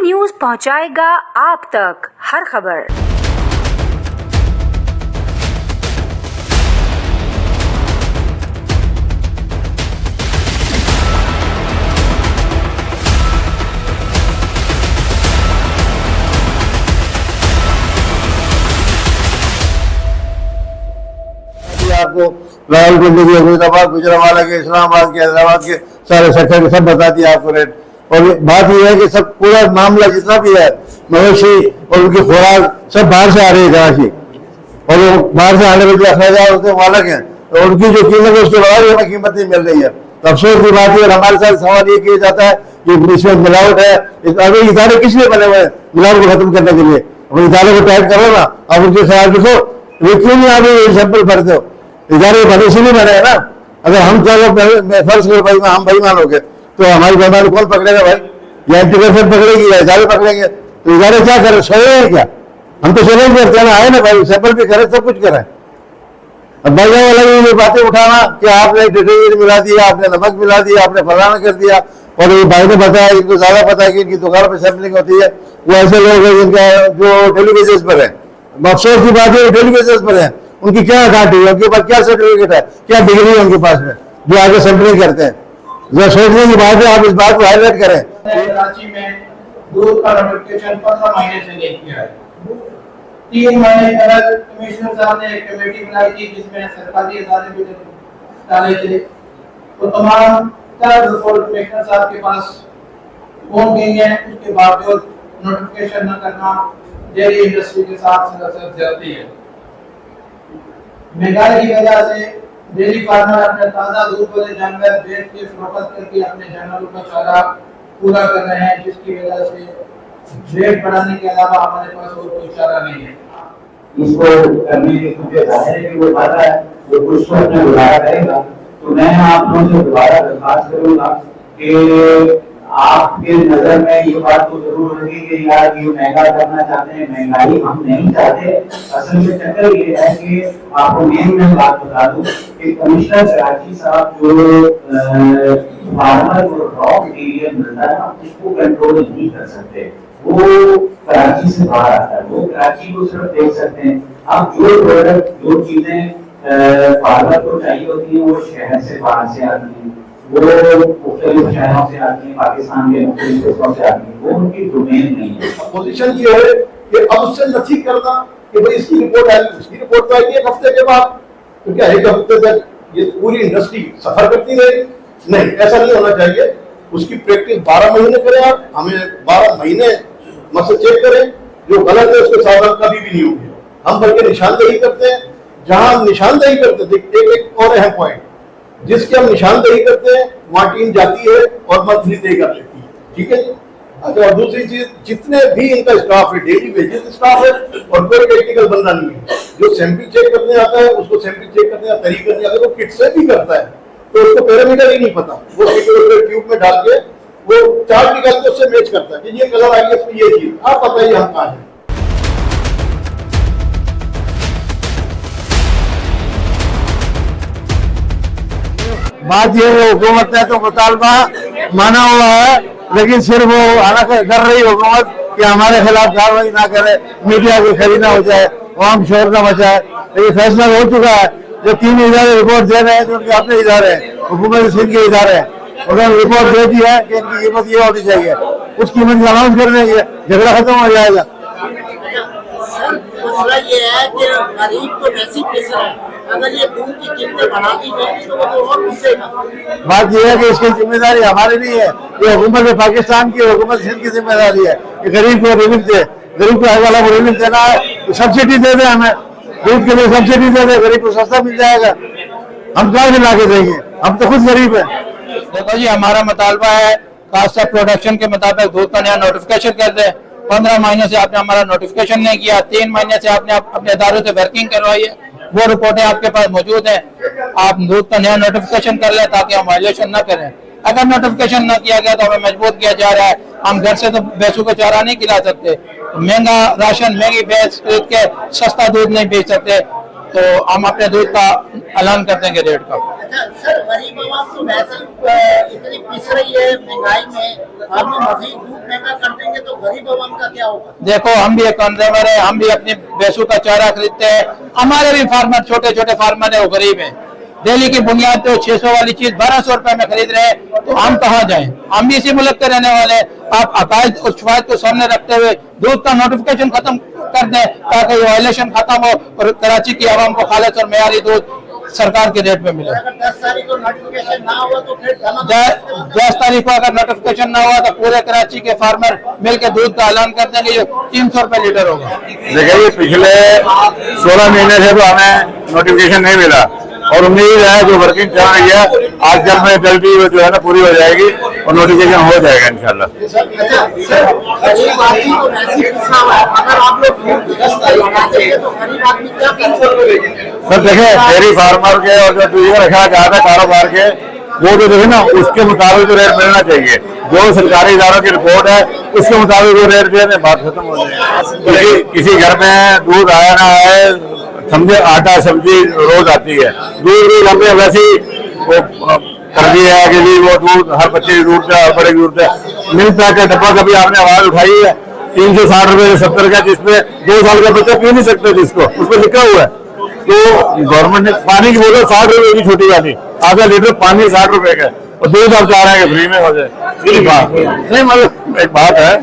News पहुंचाएगा आप तक हर खबर। आपको रावलपिंडी के, फरीदाबाद, गुजरावाला के, इस्लामाबाद के, हैदराबाद के सारे सेक्टर के सब बता दिया आपको रेट। और बात यह है कि सब पूरा मामला जितना भी है मवेशी और उनकी खुराक सब बाहर से आ रही है कराची, और वो बाहर से आने में जो अखराजात होते हैं वो अलग है, तो उनकी जो कीमत है उसके बाद हमें कीमत नहीं मिल रही है। तो अफसोस की बात है। और हमारे साथ सवाल ये किया जाता है कि इसमें मिलावट है। अभी इदारे किस लिए बने हुए हैं? मिलावट को खत्म करने के लिए। अपने इदारे को टाइट करो ना, आप उनके ख्याल रखो। वे क्यों नहीं आप सैंपल भरते हो? इदारे बने इसीलिए बने हैं ना। अगर हम फर्ज करो हम बेईमान हो गए तो हमारी बेईमानी कौन पकड़ेगा भाई? या इंटीग्रेशन पकड़ेगी या इदारे पकड़ेंगे? तो इदारे क्या करें? सोए हैं क्या? हम तो चैलेंज करते हैं ना, आए ना भाई, सैंपल भी करें, सब कुछ करें। अब बाजार वाला ये बातें उठाना कि आपने डिटर्जेंट मिला दिया, आपने नमक मिला दिया, आपने फलाना कर दिया, और ये भाई ने बताया, इनको ज्यादा पता है कि इनकी दुकान पर सैंपलिंग होती है। वो ऐसे लोग हैं जिनका जो डेली बेसिस पर है। अफसोस की बात है डेली बेसिस पर है, उनकी क्या अथॉरिटी है, उनके पास क्या सर्टिफिकेट है, क्या डिग्री है उनके पास में, जो आगे सैंपलिंग करते हैं? जरा सोचने की बात है, आप इस बात को हाईलाइट करें। कराची में दूध का नोटिफिकेशन 15 महीने से नहीं किया है। 3 महीने पहले कमिश्नर साहब ने एक कमेटी बनाई थी जिसमें सरकारी इदारे भी डाले थे, तो तमाम रिपोर्ट कमिश्नर साहब के पास पहुंच गई है। उसके बावजूद नोटिफिकेशन न करना डेयरी इंडस्ट्री के साथ ज्यादती है। महंगाई की वजह से डेयरी फार्मर अपने ताजा दूध वाले जानवर बेच के फरोख्त करके अपने जानवरों का चारा पूरा कर रहे हैं, जिसकी वजह से रेट बढ़ाने के अलावा हमारे पास और कोई चारा नहीं है। इसको करने के मुझे जाहिर है कि वो बात है जो कुछ अपने दोबारा करेगा। तो मैं आप लोगों से दोबारा दरख्वास्त करूंगा कि आपके नजर में ये बात तो जरूर होगी कि यार ये महंगा करना चाहते हैं, महंगाई हम नहीं चाहते। असल में चक्कर ये है कि आपको मैं बात बता दूं कि कमिश्नर कराची साहब जो फार्मर को रॉ मटेरियल मिलता है आप उसको कंट्रोल नहीं कर सकते, वो कराची से बाहर आता है, वो कराची को सिर्फ देख सकते हैं। आप जो प्रोडक्ट जो चीजें फार्मर को चाहिए होती है वो शहर से बाहर से आती है, वो मुख्तलिफ शहरों से आती है, पाकिस्तान के मुख्तलिफ हिस्सों से आती है, वो उनकी डोमेन नहीं है। पोजीशन ये है कि अब उससे नफी करना कि भाई इसकी रिपोर्ट आई, उसकी रिपोर्ट तो आएगी एक हफ्ते के बाद, तो क्या एक हफ्ते तक ये पूरी इंडस्ट्री सफर करती रहेगी? नहीं, ऐसा नहीं होना चाहिए। उसकी प्रैक्टिस 12 महीने करें आप, हमें 12 महीने मसले चेक करें, जो गलत है उसके सावधान कभी भी नहीं होंगे। हम बल्कि निशानदेही करते हैं, जहां हम निशानदेही करते हैं एक और अहम पॉइंट, जिसके हम निशानदेही करते हैं वहां टीम जाती है और मंथली तय कर लेती है, ठीक है जी। अच्छा, और दूसरी चीज, जितने भी इनका स्टाफ है डेली बेसिस स्टाफ है और कोई टेक्निकल बंदा नहीं है। जो सैंपल चेक करने आता है उसको सैंपल चेक करने का तरीका नहीं, अगर वो किट से भी करता है तो उसको पैरामीटर ही नहीं पता, वो ट्यूब में डाल के वो चार्ट निकाल के उससे मैच करता है कि ये कलर आई है, इसमें ये चीज। आप बताइए हम कहाँ हैं? बात ये है हुकूमत ने तो मुतालबा माना हुआ है, लेकिन सिर्फ वो हालांकि डर रही हुकूमत कि हमारे खिलाफ कार्रवाई ना करे, मीडिया की खरी ना हो जाए, आम शोर ना मचाए। लेकिन फैसला हो चुका है, जो 3 इदारे रिपोर्ट दे रहे हैं जो उनके अपने इदारे हैं, हुकूमत सिंध के इदारे हैं, उन्होंने रिपोर्ट दे दी है कि इनकी कीमत ये होनी चाहिए, उस कीमत अनाउंस कर देंगे, झगड़ा खत्म हो जाएगा। मसला ये है कि गरीब तो वैसे पिस रहा है, अगर ये दूध की कीमतें बढ़ा दी जाएगी तो वो तो और पिसेगा। बात यह है कि इसकी जिम्मेदारी हमारी नहीं है, ये हुकूमत पाकिस्तान की, हुकूमत सिंध की जिम्मेदारी है कि गरीब को रिलीफ दे। गरीब को वाला को रिलीफ देना है तो सब्सिडी दे दे, हमें दूध के लिए सब्सिडी दे दे, गरीब को सस्ता मिल जाएगा। हम कहाँ से ला के देंगे? हम तो खुद गरीब है। देखो जी, हमारा मुतालबा है कास्ट ऑफ प्रोडक्शन के मुताबिक दूध का नया नोटिफिकेशन कर दे। 15 महीने से आपने हमारा नोटिफिकेशन नहीं किया, 3 महीने से आपने अपने इदारों से वर्किंग करवाई है, वो रिपोर्टें आपके पास मौजूद हैं। आप दूध का नया नोटिफिकेशन कर ले ताकि हम वायलेशन न करें। अगर नोटिफिकेशन न किया गया तो हमें मजबूर किया जा रहा है, हम घर से तो भैंसों को चारा नहीं खिला सकते, महंगा राशन महंगी भैंस खरीद के सस्ता दूध नहीं बेच सकते, तो हम अपने दूध का ऐलान कर देंगे रेट का। अच्छा सर, गरीब आवाम तो वैसे इतनी पिस रही है महंगाई में, आप भी मजीद दूध महंगा कर देंगे तो गरीब आवाम का क्या होगा? देखो, हम भी एक कंज्यूमर है, हम भी अपनी भैंसों का चारा खरीदते हैं। हमारे भी फार्मर, छोटे छोटे फार्मर है, वो गरीब है। डेली की बुनियाद पे 600 वाली चीज 1200 रुपए में खरीद रहे हैं, तो हम कहाँ जाएं? हम भी इसी मुल्क के रहने वाले हैं। आप अकायद और शवायद को सामने रखते हुए दूध का नोटिफिकेशन खत्म कर दें ताकि ये वायलेशन खत्म हो और कराची की आवाम को खालिस और मेयारी दूध सरकार के रेट में मिले। अगर 10 तारीख को नोटिफिकेशन ना हुआ तो फिर 10 तारीख को अगर नोटिफिकेशन ना हुआ तो पूरे कराची के फार्मर मिलकर दूध का ऐलान कर देंगे, जो 300 रुपए लीटर होगा। देखिए, पिछले 16 महीने से तो हमें नोटिफिकेशन नहीं मिला और उम्मीद है जो वर्किंग चल रही है आज कल में जल्दी वो जो है ना पूरी हो जाएगी और नोटिफिकेशन हो जाएगा इंशाल्लाह। गरीब आदमी तो वैसे ही पिसा हुआ है, अगर आप लोग दूध 10 तारीख बनाते हैं तो गरीब आदमी क्या कर? सर देखे, डेयरी फार्मर के और जो दूसरा रखना चाहता है कारोबार के, वो जो देखे ना उसके मुताबिक जो रेट मिलना चाहिए, जो सरकारी इदारों की रिपोर्ट है उसके मुताबिक जो रेट दिया बात खत्म हो जाएगी। किसी घर में दूध आया ना आए, समझे आटा सब्जी रोज आती है, दूध भी हमने वैसे ही वो कर दिया है कि जी वो दूध हर बच्चे की जरूरत है, हर बड़े की जरूरत है। मिल्क पैक का डब्बा कभी आपने आवाज उठाई है 360 रुपए से 70 का, जिसमें 2 साल का बच्चा पी नहीं सकते, जिसको उस पर लिखा हुआ है। तो गवर्नमेंट ने पानी की बोतल 60 रुपए की छोटी वाली, आधा लीटर पानी 60 रुपए का, और दूध आप चाह रहे हैं कि फ्री में हो जाए। नहीं, मतलब एक बात है।